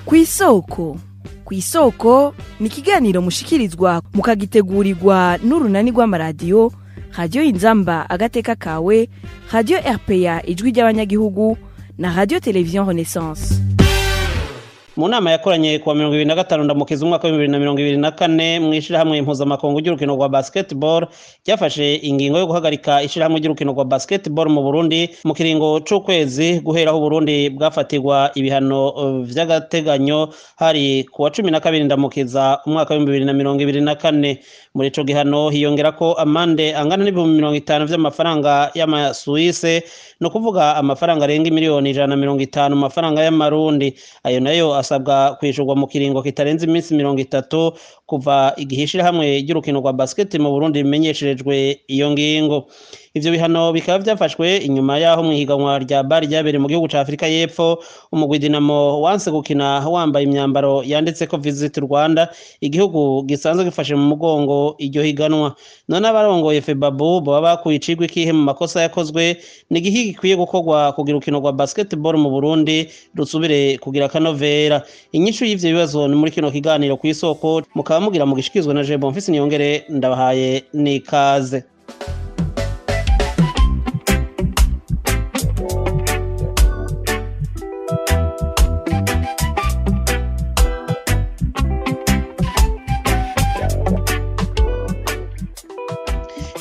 Kw'isoko. Kw'isoko ni ikiganiro mushikirizwa mukagitegurirwa n'urunani rw'amaradiyo Radio Inzamba agateka kawe, Radio RPA ijwi ry'abanyagihugu na Radio Television Renaissance. Mu nama yakoranye kuwa 2025 ndamukiza umwaka wa 2024 mw'ishirahamwe mpuzamakungu ry'urukino rwa basketball ryafashe ingingo yo guhagarika ishirahamwe ry'urukino rwa basketball mu Burundi mu kiringo c'ukwezi guheraho Burundi bwafatirwa ibihano vy'agateganyo hari kuwa 12 ndamukiza umwaka wa 2024. Muri ico gihano hiyongerako amande angana n'ibihumbi 50 vy'amafaranga y'amasuwise, no kuvuga amafaranga arenga miliyoni 150 mu mafaranga y'amarundi. Ayo nayo asabwa kwishurwa mu kiringo kitarenze iminsi 30 kuva igihishira hamwe ry'urukino rwa basket mu Burundi bimenyesherejwe iyo ngingo. Ivyo bihano bikaba vyafashwe inyuma yaho mwihiganwa rya bari ryabere mu gihugu ca Afrika y'Epfo umugwi Dinamo wanse gukina wambaye imyambaro yanditseko Visit Rwanda, igihugu gisanzwe gifashe mu mugongo iryo higanwa. None abarongoye FEBABU baba bakuye icigwa ikihe mu makosa yakozwe, ni igihe gikwiye gukorwa kugira urukino rwa basketball mu Burundi rusubire kugira kanovera. Inyishu y'ivyo bibazo ni muri kino kiganiro kw'isoko, mukaba mugira mu gishikizwe na Je Bonfils Niyongere, ndabahaye n'ikaze.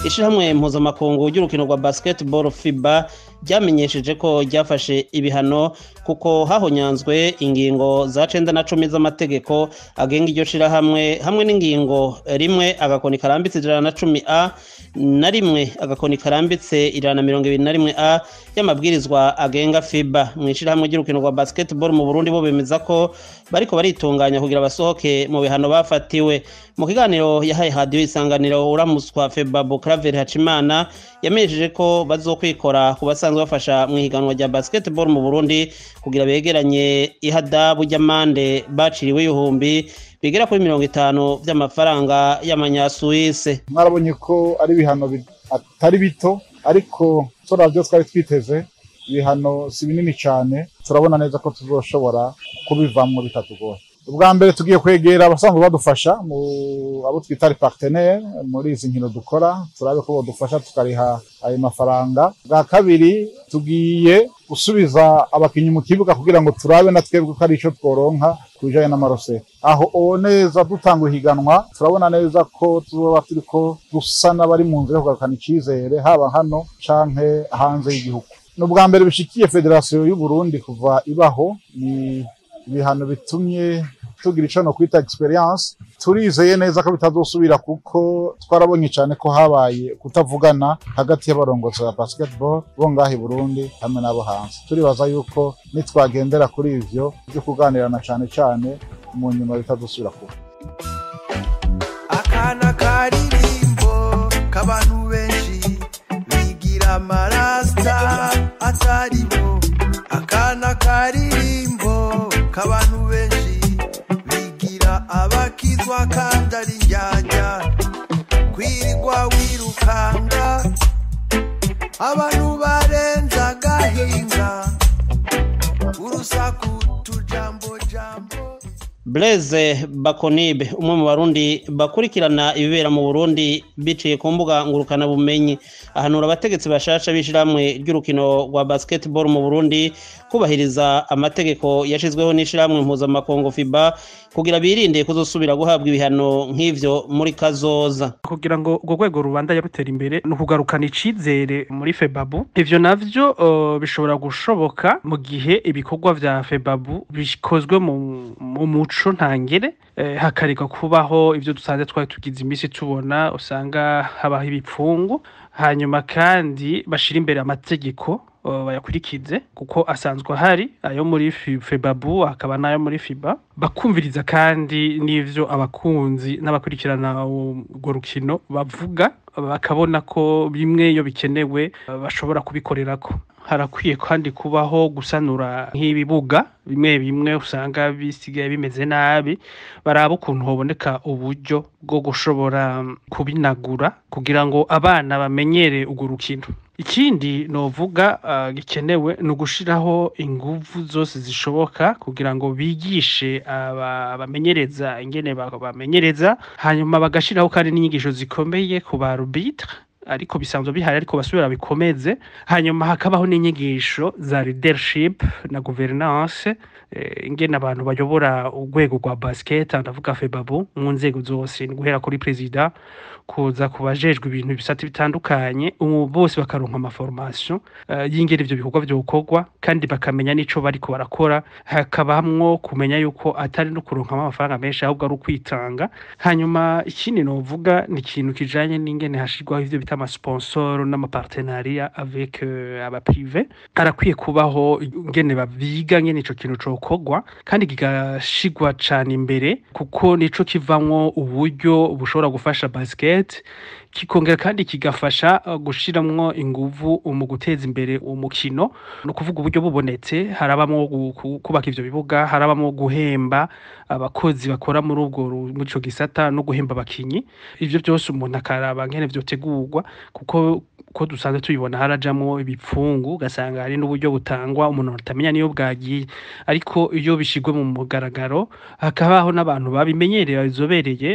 Ishirahamwe mpuzamakungu ry'urukino rwa basketball FIBA ryamenyesheje ko ryafashe ibihano kuko hahonyanzwe ingingo za 9 na 10 z'amategeko agenga iryo shirahamwe, hamwe n'ingingo rimwe agakoni karambitse 110A na rimwe agakoni karambitse 121A y'amabwirizwa agenga FIBA. Mw'ishirahamwe ry'urukino rwa basketball mu Burundi bo bemeza ko bariko baritunganya kugira basohoke mu bihano bafatiwe. Mu kiganiro yahaye Radio Isanganiro uramuswa FEBABU Claver Hacimana yamenyesheje ko bazokwikora ku basanzwe bafasha mu higanwa rya basketball mu Burundi kugira begeranye ihadabu ry'amande baciriwe ibihumbi bigera kuri 50 vy'amafaranga y'amanyasuwise. Mwarabonye ko ari bihano atari bito, ariko turavyo twari twiteze ibihano si binini cyane, turabona neza ko tuzoshobora kubivamwo bitatugoye. Ubwa mbere tugiye kwegera abasanzwe badufasha mu abo twita partenaire muri izi nkino dukora, turabe ko bodufasha tukariha ayo mafaranga. Bwa kabiri tugiye gusubiza abakinyi mu kibuga kugira ngo turabe na twebwe ko ari ico tworonka kujanye n'amarose. Aho neza dutanga higanwa turabona neza ko tuzoba turiko dusana bari mu nzira yo kugarukana icizere haba hano canke hanze y'igihugu. N'ubwa mbere bishikiye Federation y'u Burundi kuva ibaho, ni ibihano bitumye tugira ico no kwita experience. Turizeye neza ko bitazosubira kuko twarabonye cyane ko habaye kutavugana hagati y'abarongozi ba basketball bo ngahe Burundi hamwe nabo hanze. Turibaza yuko nitwagendera kuri ivyo byo kuganirana cyane mu nyuma bitazosubira kuba. Akana karirimbo k'abantu benshi bigira amarasta ataribo. Akana karirimbo k'abantu benshi bigira abakizwa kandi ari njyajya, kwirirwa wirukanga abantu barenza agahinga, urusaku tujambo. Blaise Bakonibe, umwe mu barundi bakurikirana ibibera mu Burundi biciye ku mbuga ngurukana bumenyi, ahanura abategetsi bashasha b'ishiramwe ry'urukino rwa basketball mu Burundi kubahiriza amategeko yashizweho n'ishiramwe mpuzamakungu FIBA kugira birinde kuzosubira guhabwa ibihano nk'ivyo muri kazoza. Kugira ngo urwo rwego rubanda yarutera imbere no kugarukana icizere muri FEBABU, ivyo navyo bishobora gushoboka mu gihe ibikorwa vya FEBABU bikozwe mu muco ntangere, hakareka kubaho ivyo dusanze twari tugize imisi tubona usanga habaho ibipfungu, hanyuma kandi bashira imbere amategeko bayakurikize kuko asanzwe hari ayo muri FEBABU akaba nayo muri FIBA, bakumviriza kandi n'ivyo abakunzi n'abakurikirana urwo rukino bavuga, bakabona ko bimwe iyo bikenewe bashobora kubikorerako. harakwiye kandi kubaho gusanura nk'ibibuga bimwe bimwe usanga bisigaye bimeze nabi, baraba ukuntu hoboneka uburyo bwo gushobora kubinagura kugira ngo abana bamenyere urwo rukino. Ikindi novuga gikenewe ni ugushiraho inguvu zose zishoboka kugira ngo bigishe abamenyereza ingene bamenyereza, hanyuma bagashiraho kandi n'inyigisho zikomeye ku ba arbitre ariko bisanzwe bihari ariko basubira bikomeze, hanyuma hakabaho n'inyigisho za leadership na governance, ingene abantu bayobora urwego rwa basket, ndavuga FEBABU mu nzego zose, ni guhera kuri president kuza kubajejwe ibintu bisati bitandukanye, bose bakaronka amaformation y'ingene ivyo bikorwa byo gukorwa kandi bakamenya nico bariko barakora, hakabamwo kumenya yuko atari no kuronka amafaranga menshi ahubwo ari ukwitanga. Hanyuma ikindi novuga ni ikintu kijanye n'ingene hashirwaho ivyo bita ama sponsor n'amapartenariat avec aba privé, arakwiye kubaho ingene babiga ngene ico kintu cokorwa kandi kigashigwa cane imbere kuko nico kivamwo uburyo bushobora gufasha basket, kikongera kandi kigafasha gushiramwo inguvu mu guteza imbere umukino, no kuvuga uburyo bubonetse, harabamwo kubaka ivyo bibuga, harabamwo guhemba abakozi bakora muri ico gisata no guhemba abakinyi. Ivyo byose umuntu akaraba ngene vyotegurwa kuko ko dusanzwe tubibona harajamwo ibipfungu, ugasanga hari n'uburyo butangwa umuntu atamenya niyo bwagiye, ariko iyo bishigwe mu mugaragaro hakabaho n'abantu babimenyereye bazobereye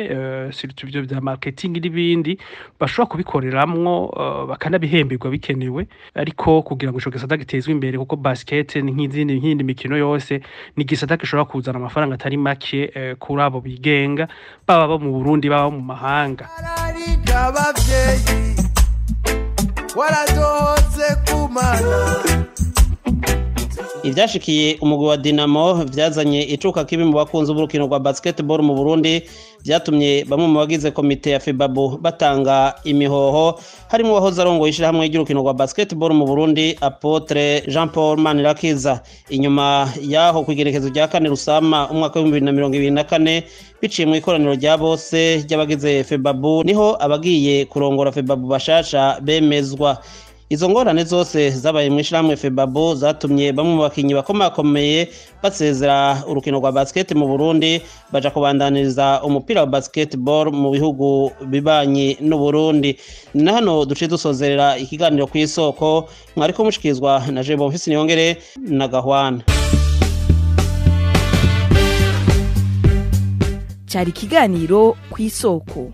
surtout ivyo bya marketing n'ibindi bashobora kubikoreramwo bakanabihemberwa bikenewe, ariko kugira ngo ico gisata gitezwe imbere kuko basket ni nk'indi mikino yose ni gisata gishobora kuzana amafaranga atari make kuri abo bigenga, baba bo mu Burundi baba mu mahanga. Waradoze kumana Ivyashikiye umugwi wa Dinamo vyazanye icuka kibi mu bakunzi b'urukino rwa basketball mu Burundi, vyatumye bamwe mu bagize komite ya FEBABU batanga imihoho, harimo wahoze arongoye ishirahamwe ry'urukino rwa basketball mu Burundi Apotre Jean Paul Manirakiza. Inyuma yaho kwigerekezo rya 4 Rusama umwaka wa 2024 biciye mu ikoraniro rya bose ry'abagize FEBABU, niho abagiye kurongora FEBABU bashasha bemezwa. Izo ngorane zose zabaye mu ishirahamwe FEBABU zatumye bamwe mu bakinyi bakomakomeye basezera urukino rwa basket mu Burundi, baja kubandaniriza umupira wa basketball mu bihugu bibanye n'u Burundi. Na hano duce dusozerera ikiganiro ku isoko, mwariko mushikizwa na Jebo Ofisi Niyongere na Gahwana. Cari ikiganiro ku isoko.